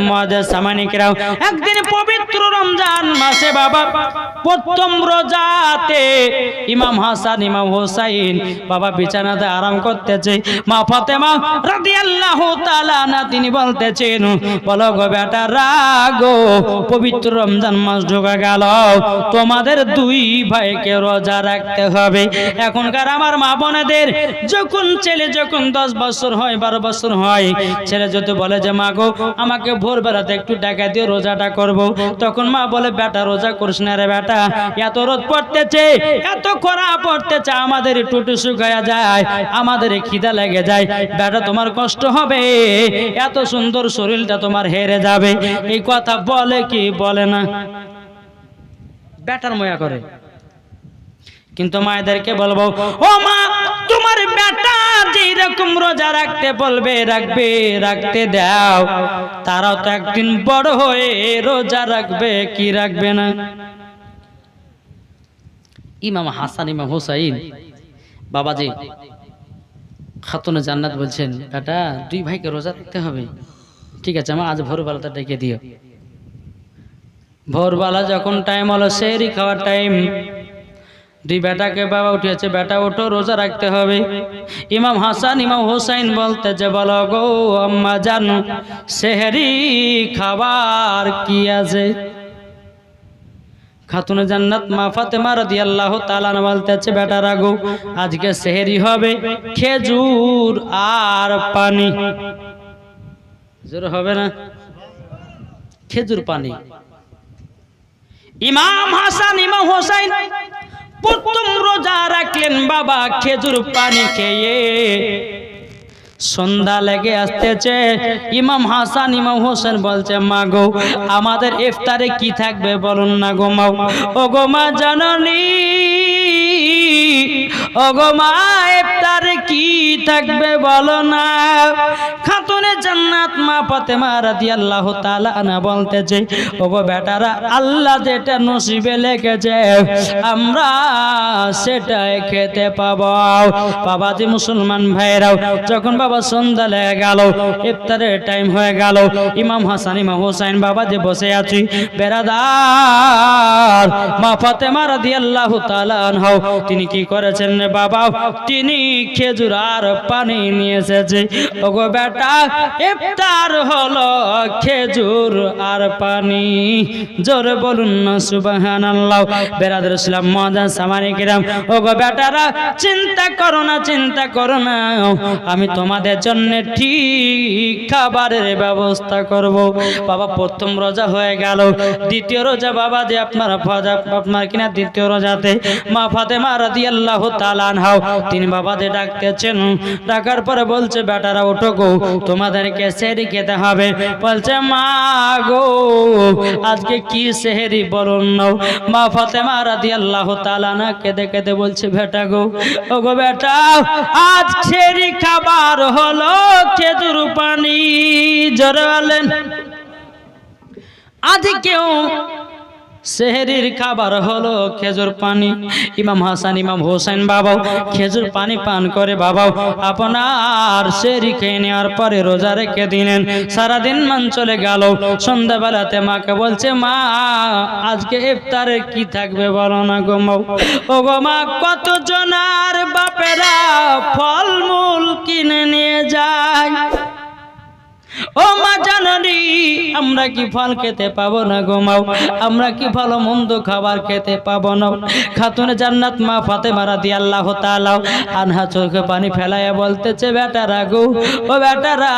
মুআজ্জাজ সামানিকরাও, একদিন পবিত্র রমজান মাসে বাবা প্রথম রোজাতে ইমাম হাসান ইমাম হোসাইন বাবা বিছানাতে আরাম করতেছে। মা ফাতেমা রাদিয়াল্লাহু তাআলা আনহা তিনি বলতেছেন, বলো গো বেটা রাগো, পবিত্র রমজান মাস ঢোকা গেল, তোমাদের দুই ভাইকে রোজা রাখতে হবে। এখনকার আমার মা বোনেদের যখন ছেলে যখন 10 বছর হয় 12 বছর হয়, ছেলে যদি বলে যে মা গো আমাকে ভোরবেলাতে একটু টাকা দিয়ে রোজাটা করব, তখন মা বলে বেটা রোজা করিস না রে বেটা, এত রোদ পড়তেছে এত খরা পড়তেছে, আমাদের টুটু শুকায়া যায়, আমাদের খিদা লেগে যায়, বেটা তোমার কষ্ট হবে, এত সুন্দর শরীরটা তোমার হেরে যাবে। এই কথা বলে কি বলে না? বেটার ময়া করে। কিন্তু মায়েদেরকে বলবো, ও মা তোমার বেটা যেই রকম রোজা রাখতে বলবে রাখবে, রাখতে দাও, তারাও তো একদিন বড় হয়ে রোজা রাখবে কি রাখবে না। ইমাম হাসান ইমাম হোসাইন বাবাজি খাতুনে জান্নাত বলছেন, বেটা দুই ভাইকে রোজা রাখতে হবে, ঠিক আছে মা আজ ভোরবেলাটা ডেকে দিও। ভোরবেলা যখন টাইম হলো সেহরি খাওয়ার টাইম, দুই বেটাকে বাবা উঠিয়েছে, বেটা ওঠো রোজা রাখতে হবে। ইমাম হাসান ইমাম হোসাইন বলতে যে বলো গো আম্মা জানো সেহরি খাবার কি আছে? খাতুনে জান্নাত মা ফাতেমা রাদিয়াল্লাহু তাআলা বলতেছে, বেটা রাগো আজকে সেহরি হবে খেজুর আর পানি। জোর হবে না? খেজুর পানি। ইমাম হাসান ইমাম হোসাইন প্রথম রোজা রাখলেন বাবা খেজুর পানি খেয়ে। সন্ধ্যা লেগে আসতেছে, ইমাম হাসান ইমাম হোসেন বলছে মা গো আমাদের ইফতারে কি থাকবে বলুন না গো মা। ও গো মা জাননি, ও গো মা ইফতারে কি থাকবে বলো না। খাতুনে জান্নাত মা ফাতেমা রাদিয়াল্লাহু তাআলা আনহা বলতেছে, ও গো বেটারা আল্লাহ যেটা নসিবে লিখেছে আমরা সেটাই খেতে পাবো। বাবাজি মুসলমান ভাইরাও, যখন বাবা সন্ধ্যা লেগে গেল, ইফতারের টাইম হয়ে গেল, ইমাম হাসান ইমাম হোসেন বাবা যে বসে আছি, বেরাদার মা ফাতেমা রাদিয়াল্লাহু তাআলা আনহা তিনি কি করেছেন রে বাবা, তিনি খেজুর আর পানি নিয়ে এসেছে। ওগো বেটা ইফতার হলো খেজুর আর পানি। জোরে বলুন না সুবহানাল্লাহ। বেরাদার ইসলাম মুআজ্জাজ সামানিকরাম, ওগো বেটারা চিন্তা করো না, চিন্তা করো না, আমি তোমাদের জন্য ঠিক খাবারের ব্যবস্থা করব। বাবা প্রথম রোজা হয়ে গেল, দ্বিতীয় রোজা বাবা যে আপনার কিনা দ্বিতীয় রোজাতে মা ফাতেমা রাদিয়াল্লাহু তাআলা আনহা তিনি বাবা যে ডাকতেছেন, ডাকার পরে বলছে বেটারা ওঠো গো তোমাদেরকে সেহরি খেতে হবে। বলছে মা গো আজকে কি সেহরি বলুন না। মা ফাতেমা রাদিয়াল্লাহু তাআলা আনহা কেঁদে কেঁদে বলছে বেটা গো, ও গো বেটা আজ সেহরি খাবার হলো খেজুর পানি। জোরে বলেন আজ কেউ সেহরির খাবার হলো খেজুর পানি। ইমাম হাসান ইমাম হোসেন বাবাও খেজুর পানি পান করে বাবাও আপনার সেহরি খেয়ে নেওয়ার পরে রোজা রেখে দিলেন। সারাদিন মান চলে গেল, সন্ধ্যাবেলাতে মাকে বলছে মা আজকে ইফতারে কি থাকবে বলো না গো মা। ও গো মা কত জনার বাপেরা ফলমূল কিনে নিয়ে যায়, ও মা জাননি আমরা কি ফল খেতে পাবো না গো মা, আমরা কি ভালো মন্দ খাবার খেতে পাবো না। খাতুনে জান্নাত মা ফাতেমা রাদিয়াল্লাহু তাআলা আনহা চোখে পানি ফেলাইয়া বলতেছে বেটারা গো, ও বেটারা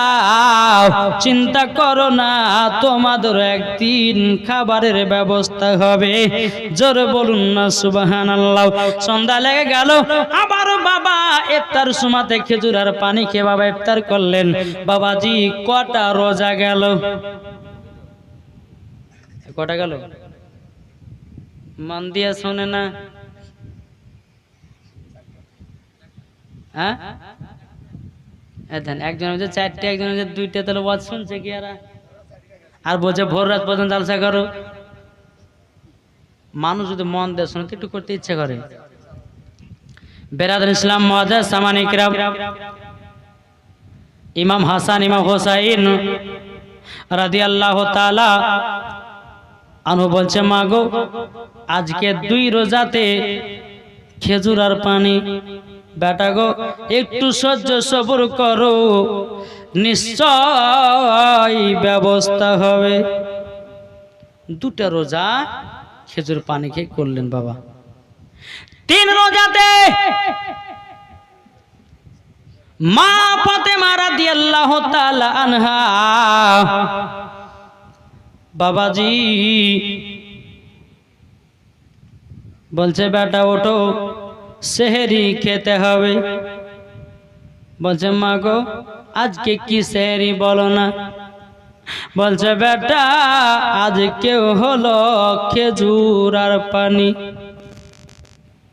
চিন্তা করো না, তোমাদের একদিন খাবারের ব্যবস্থা হবে। জোরে বলুন না সুবহানাল্লাহ। সন্ধ্যা লেগে গেল, আবার বাবা ইফতার সুমাতে খেজুর আর পানি খেয়ে বাবা ইফতার করলেন। বাবাজি কটা রোজা গেল? কটা গেল? মান দিয়া শোনে না? হ্যাঁ একজন হচ্ছে 4টে, একজন হচ্ছে 2টে, তাহলে ওয়াজ শুনছে কি আর বলছে ভোর রাত পর্যন্ত জালসা করো। মানুষ যদি মন দিয়ে শুনে একটু করতে ইচ্ছে করে। বেরাদার ইসলাম মুআজ্জাজ সামানিকরাম, ইমাম হাসান ইমাম হোসাইন রাদিয়াল্লাহু তাআলা আনহু বলছে, মা গো আজকে 2 রোজাতে খেজুর আর পানি, বেটা গো একটু সহ্য সবর করো, নিশ্চয় ব্যবস্থা হবে। 2টা রোজা খেজুর পানি খেয়ে করলেন বাবা। 3 রোজাতে মা ফাতেমা রাদিয়াল্লাহু তাআলা আনহা বাবাজি বলছে, বেটা ওঠো সেহরি খেতে হবে। বলছে, মা গো আজকে কি সেহরি বলো না? বলছে, বেটা আজকে হলো খেজুর আর পানি।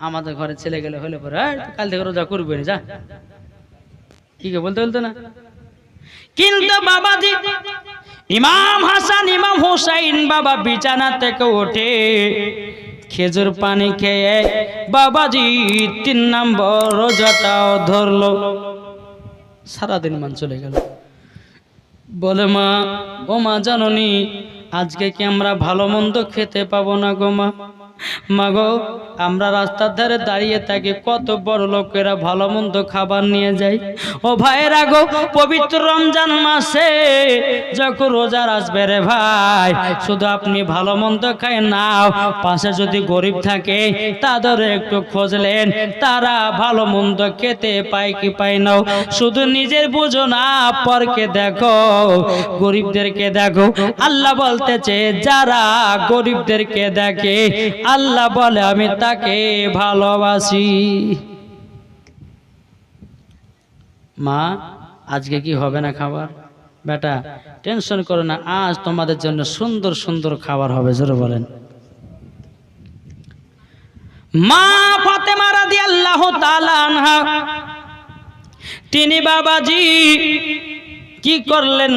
আমাদের ঘরে ছেলে গেলে হলে পরে কাল থেকে রোজা করবে না, যা কি বলতে বলতো না। কিন্তু বাবাজি ইমাম হাসান ইমাম হুসাইন বাবা বিছানা থেকে ওঠে খেজুর পানি খেয়ে বাবাজি 3 নম্বর রোজাটাও ধরলো। সারাদিন মান চলে গেল। বলে, মা ও মা জাননি আজকে কি আমরা ভালো মন্দ খেতে পাবো না গো মা? মা গো আমরা রাস্তার ধারে দাঁড়িয়ে থাকি, কত বড় লোকেরা ভালো মন্দ খাবার নিয়ে যায়। ও ভাইরা গো পবিত্র রমজান মাসে যখন রোজা আসবে রে ভাই, শুধু আপনি ভালো মন্দ খায় নাও, পাশে যদি গরিব থাকে তাদের একটু খোঁজলেন, তারা ভালো মন্দ খেতে পায় কি পায় না। শুধু নিজের বুঝো না, পরকে দেখো, গরিবদেরকে দেখো। আল্লাহ বলতেছে যারা গরিবদেরকে দেখে আল্লাহ বলে আমি তাকে ভালোবাসি। মা আজকে কি হবে না খাবার? বেটা টেনশন করো না, আজ তোমাদের জন্য সুন্দর সুন্দর খাবার হবে। জোরে বলেন। মা ফাতেমা রাদিয়াল্লাহু তাআলা আনহা তিনি বাবাজি কি করলেন?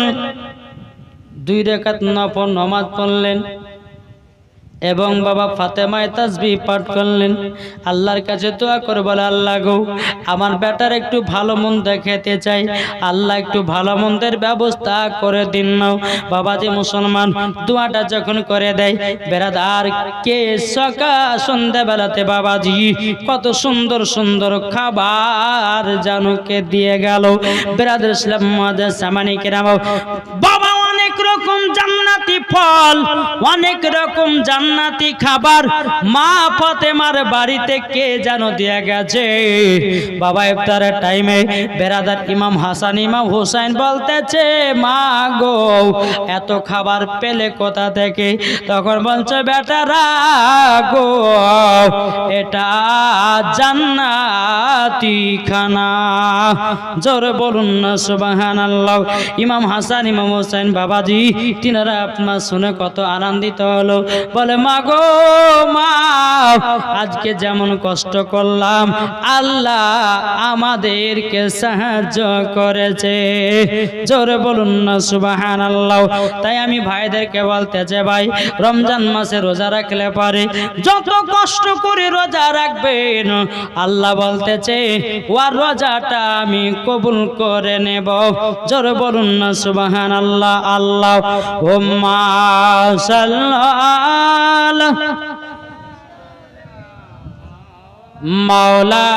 2 রাকাত নফল নামাজ পড়লেন এবং বাবা ফাতেমায় তাসবিহ পাঠ করলেন। আল্লাহর কাছে দোয়া করে বলে, আল্লাহ গো আমার বেটার একটু ভালো মন্দ খেতে চাই, আল্লাহ একটু ভালো মন্দের ব্যবস্থা করে দিন নাও। বাবাজি মুসলমান দোয়াটা যখন করে দেয় বেরাদার কে সন্ধ্যাবেলাতে বাবাজি কত সুন্দর সুন্দর খাবার জানুকে দিয়ে গেল। বেরাদার ইসলাম মাঝে সামানি কেরাম বাবা অনেক রকম জান্নাতি ফল, অনেক রকম জান্নাতি খাবার মা ফাতেমার বাড়িতে কে যেন দিয়ে গেছে। বাবা ইফতারের টাইমে বেরাদার ইমাম হাসান ইমাম হুসাইন বলতেছে, মা গো এত খাবার পেলে কোথা থেকে? তখন বলছে, বেটারা গো এটা জান্নাতি খানা। জোরে বলুন না সুবহানাল্লাহ। ইমাম হাসান ইমাম হুসাইন বাবাজি তিনারা আপনার শুনে কত আনন্দিত হলো। বলে, মা গো মা আজকে যেমন কষ্ট করলাম আল্লাহ আমাদেরকে সাহায্য করেছে। জোরে বলুন না সুবহানাল্লাহ। তাই আমি ভাইদেরকে বলতেছে, ভাই রমজান মাসে রোজা রাখলে পারে যত কষ্ট করে রোজা রাখবেন আল্লাহ বলতেছে ওর রোজাটা আমি কবুল করে নেব। জোরে বলুন না সুবহানাল্লাহ। আল্লাহুম্মা সাল্লি মাওলা।